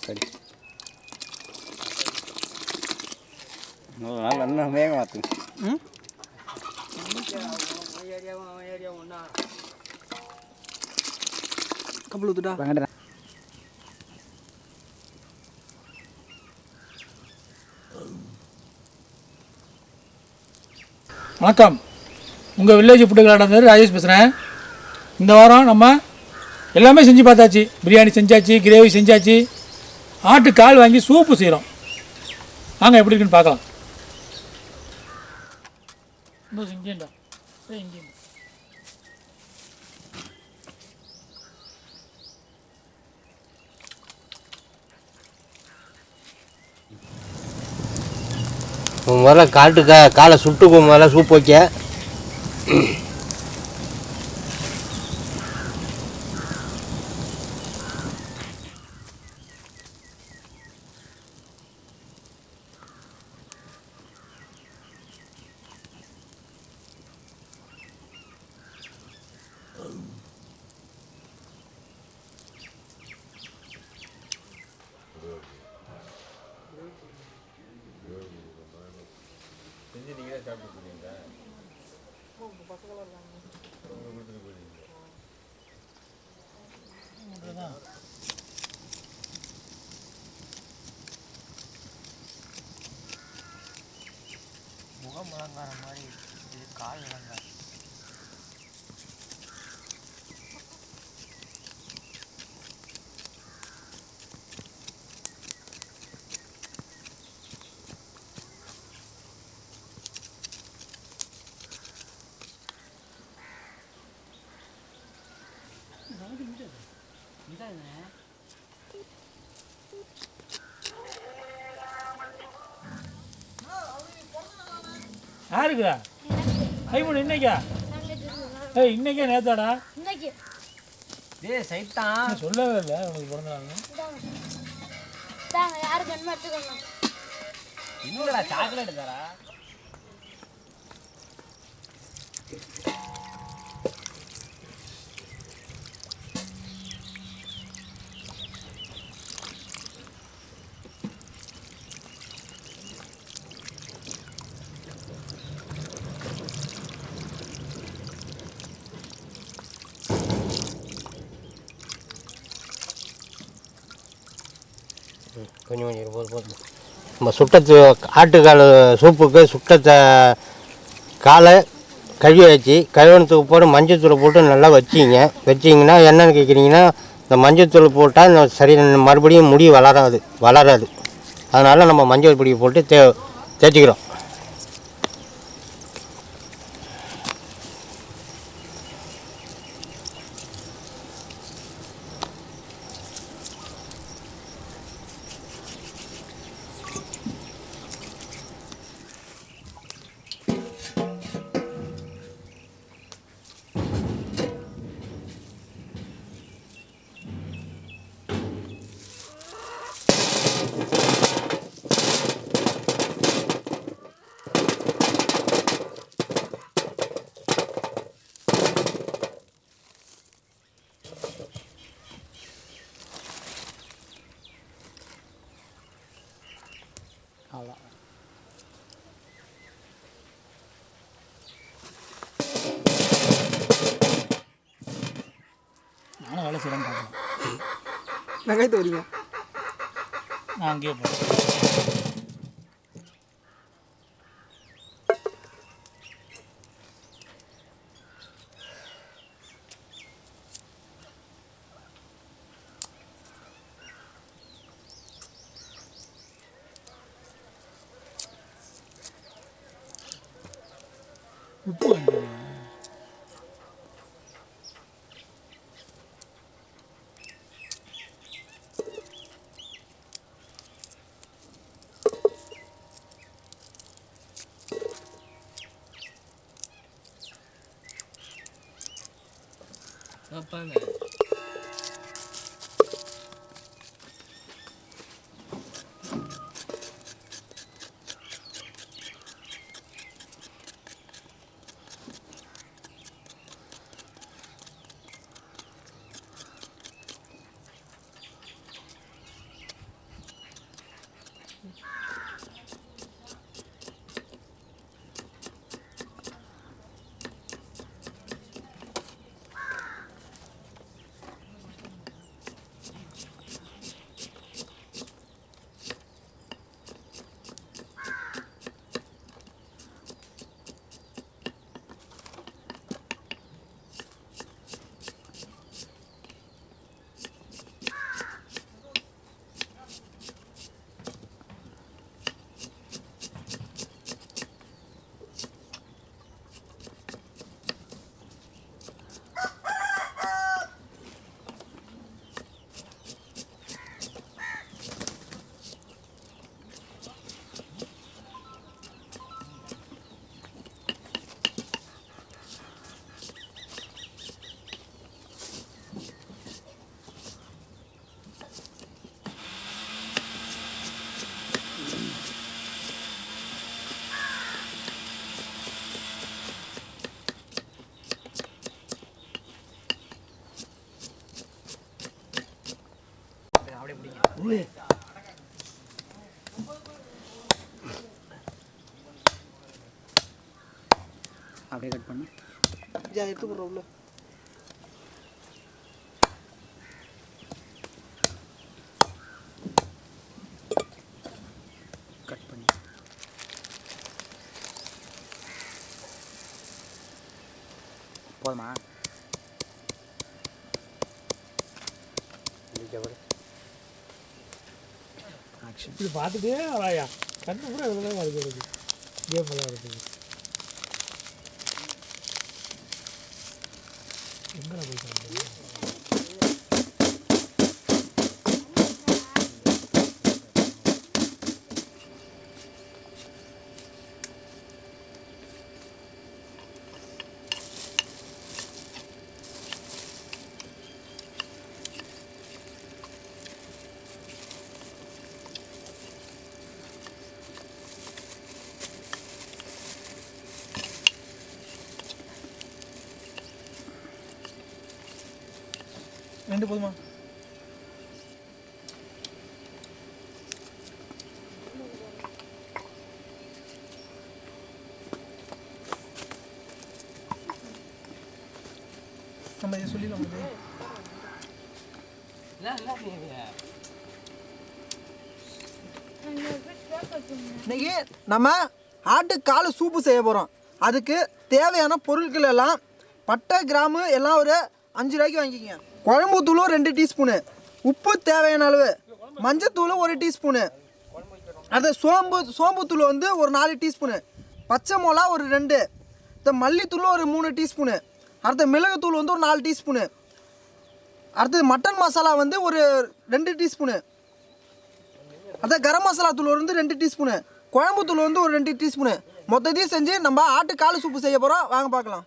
சரி நல்லா வேகம் மாற்று கப்பல் ஊத்துட்டா வணக்கம், உங்கள் வில்லேஜ் ஃபுட்டு கலாட்டா ராஜேஷ் பேசுகிறேன். இந்த வாரம் நம்ம எல்லாமே செஞ்சு பார்த்தாச்சு. பிரியாணி செஞ்சாச்சு, கிரேவி செஞ்சாச்சு, ஆட்டு கால் வாங்கி சூப்பு செய்கிறோம். வாங்க எப்படி இருக்குன்னு பார்க்கலாம். இங்கேண்டா இங்கே முதல்ல காலை சுட்டுக்கு முதல்ல சூப் வைக்க. முகம் முழங்கார மாதிரி இது கால் முழங்கார. யாருக்குதா ஐமோன் இன்னைக்கா? ஏய் இன்னைக்கே நேத்தாடா? இன்னைக்கு டேய் சைத்தான் சொல்லவே இல்லை உனக்கு பிறந்தநாள்னு. யாருக்கு என்ன எடுத்துக்கணும்? இன்னொருடா சாக்லேட் தாரா. கொஞ்சம் கொஞ்சம் போதும். நம்ம சுட்டத்து ஆட்டுக்கால் சூப்புக்கு சுட்ட காலை கழுவி வச்சு கழுவணத்துக்கு போட்டு மஞ்சத்தூள் போட்டு நல்லா வச்சிங்கன்னா என்னென்னு கேட்குறீங்கன்னா, இந்த மஞ்சத்தூள் போட்டால் இந்த சரி மறுபடியும் முடி வளராது. அதனால் நம்ம மஞ்சள் பொடி போட்டு தேய்ச்சிக்கிறோம். அவ்வளோ நானும் வேலை செய்கிறேன்னு பார்க்கலாம். வெங்காயத்தை வரீங்க, நான் அங்கேயே போகிறேன். உப்பு வேண்டாம். அப்படியே கட் பண்ணு. எடுத்து போடுற உள்ள. கட் பண்ணி போதுமா? ஆக்ஷன். இப்படி பார்த்துட்டே வராயா கண்ணு கூட எவ்வளோ வருது கேம் விளையாடுறதுக்கு எங்கே போயிட்டு ரெண்டு போதுமா? நம்ம இதை சொல்லிடலாம். இன்னைக்கு நம்ம ஆட்டுக்கால் சூப்பு செய்ய போகிறோம். அதுக்கு தேவையான பொருட்கள் எல்லாம் பட்டை கிராம்பு எல்லாம் ஒரு 5 ரூபாய்க்கு வாங்கிக்கோங்க. குழம்பு தூள் 2 டீஸ்பூனு, உப்பு தேவையான அளவு, மஞ்சத்தூள் 1 டீஸ்பூனு, அடுத்த சோம்புத்தூள் வந்து ஒரு 4 டீஸ்பூனு, பச்சை மிளகா ஒரு 2, இந்த மல்லித்தூள் ஒரு 3 டீஸ்பூனு, அடுத்த மிளகுத்தூள் வந்து ஒரு 4 டீஸ்பூனு, அடுத்தது மட்டன் மசாலா வந்து ஒரு 2 டீஸ்பூனு, அடுத்த கரம் மசாலா தூள் வந்து 2 டீஸ்பூனு, குழம்பு தூள் வந்து ஒரு 2 டீஸ்பூனு. மொத்தத்தையும் செஞ்சு நம்ம ஆட்டுக்கால் சூப்பு செய்ய போகிறோம். வாங்க பார்க்கலாம்.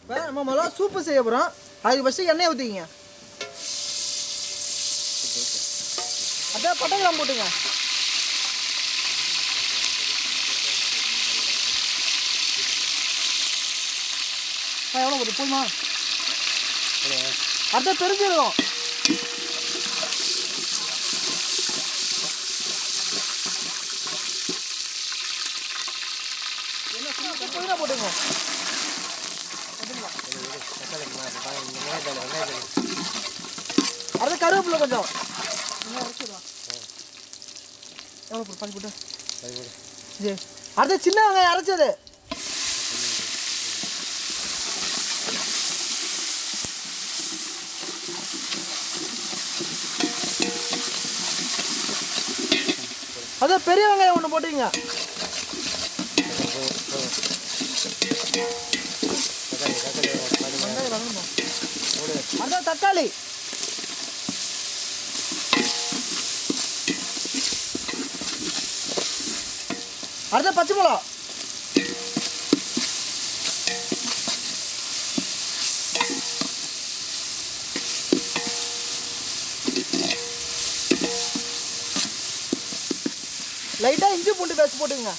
இப்போ நம்ம முதல்ல சூப்பு செய்ய போகிறோம். அதுக்கு ஃபஸ்ட்டு எண்ணெய் ஊற்றிக்கிங்க. அப்படியே பட்டை கிராம்பு போட்டுங்க. எவ்வளோ போட்டு போதுமா? அடுத்த பெருஞ்சீரகம், புதினா போட்டுங்க. அடுத்த கருவேப்பிலை கொஞ்சம் எவ்வளோ போட்டு பாதி போட்டு. அடுத்த சின்ன வெங்காயம் அரைச்சது, அது பெரிய வெங்காயம் ஒன்று போட்டுங்க. அடுத்த தக்காளி, அடுத்த பச்சை மிளகா, லைட்டாக இஞ்சி பூண்டு பேஸ்ட் போட்டுங்க.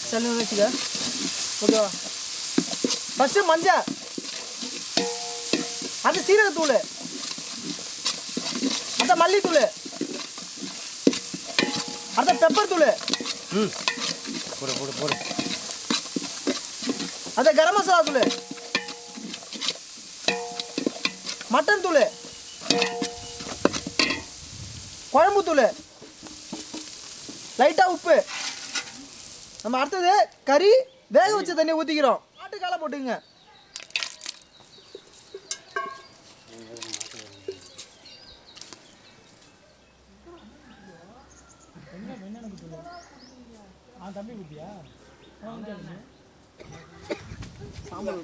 சரி வச்சுக்க. ஓகேவா? ஃபஸ்ட்டு மஞ்சள், அது சீரகத்தூள், அந்த மல்லித்தூள், அந்த பெப்பர் தூள், அந்த கரம் மசாலா தூள், மட்டன் தூள், குழம்பு தூள், லைட்டாக உப்பு. நம்ம அடுத்தது கறி வேக வச்ச தண்ணி ஊற்றிக்கிறோம். ஆட்டுக்காலை போட்டுங்க. தம்பி குட்டியா சாம்பார்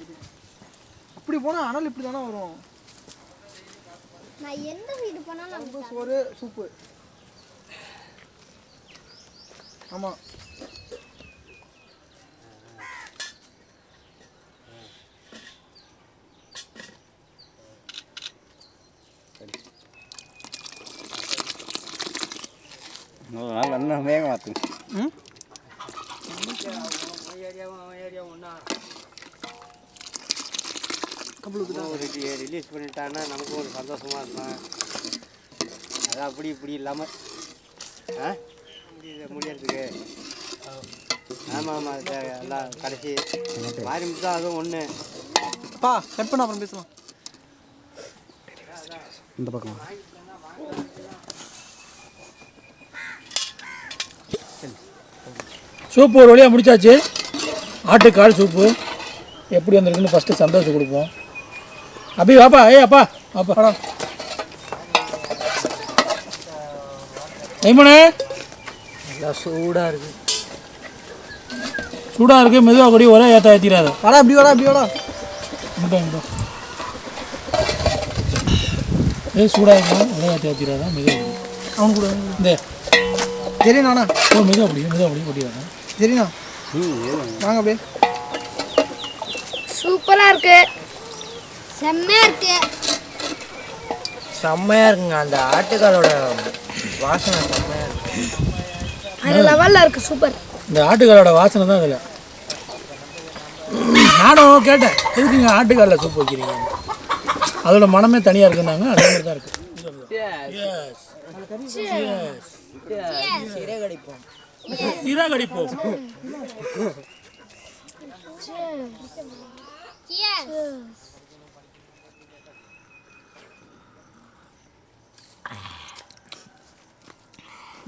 அப்படி போனால் அனல் இப்படி தானே வரும். நான் எந்த வீடு போனாலும் சோறு சூப்பு. ஆமாம், நல்லா வேக மாற்று. ரிலீஸ் பண்ணிட்டாங்கன்னா நமக்கும் ஒரு சந்தோஷமாக இருக்கும். அது அப்படி இப்படி இல்லாமல் முடியறதுக்கு. ஆமாம் ஆமாம், அது எல்லாம் கடைசி மாறி தான் அதுவும் ஒன்று. அப்பா கட் பண்ண அப்புறம் பேசலாம். இந்த பக்கம் சூப்பு ஒரு வழியாக முடிச்சாச்சு. ஆட்டுக்கால் சூப்பு எப்படி வந்திருக்குன்னு ஃபஸ்ட்டு சந்தோஷம் கொடுப்போம். அப்படி வாப்பா, அப்பா வாப்பா லைமனு. நல்லா சூடாக இருக்குது. சூடாக இருக்குது, மெதுவாக கூடி ஒரே ஏற்றிடாத. வாடா அப்படி வாடா அப்படி வாடா. சூடாக இருக்கும், ஒரே ஏற்றிடாத, மெதுவாக அவனு கூட இந்த சரிண்ணா. மெதுவாக அப்படி கொட்டிடாத. சரிண்ணா வாங்க அப்படியே. சூப்பராக இருக்கு, செம்மையாக இருக்கு. செம்மையாக இருக்குங்க. அந்த ஆட்டுக்காலோட வாசனை செம்மையாக இருக்கு. அது லெவலில் இருக்கு. சூப்பர். இந்த ஆட்டுக்காலோட வாசனை தான் அதில். நானும் கேட்டேன், எதுக்குங்க ஆட்டுக்காலில் சூப் வைக்கிறீங்க? அதோட மனமே தனியாக இருக்குன்னாங்க. அதே மாதிரி தான் இருக்குது. சீரகடிப்போம்.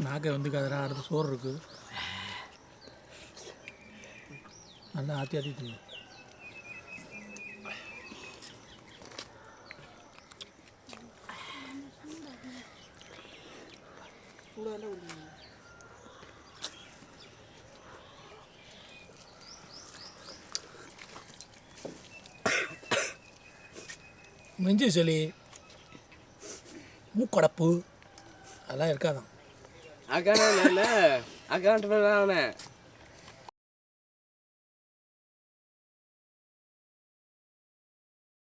நாக்கை வந்துக்காதரா. அடுத்து சோறு இருக்குது, நல்லா ஆற்றி ஆற்றி தின்னு. நெஞ்சு சளி, மூக்கடப்பு அதெல்லாம் இருக்காதான். அக்கான இல்லை அக்கான்ட்டு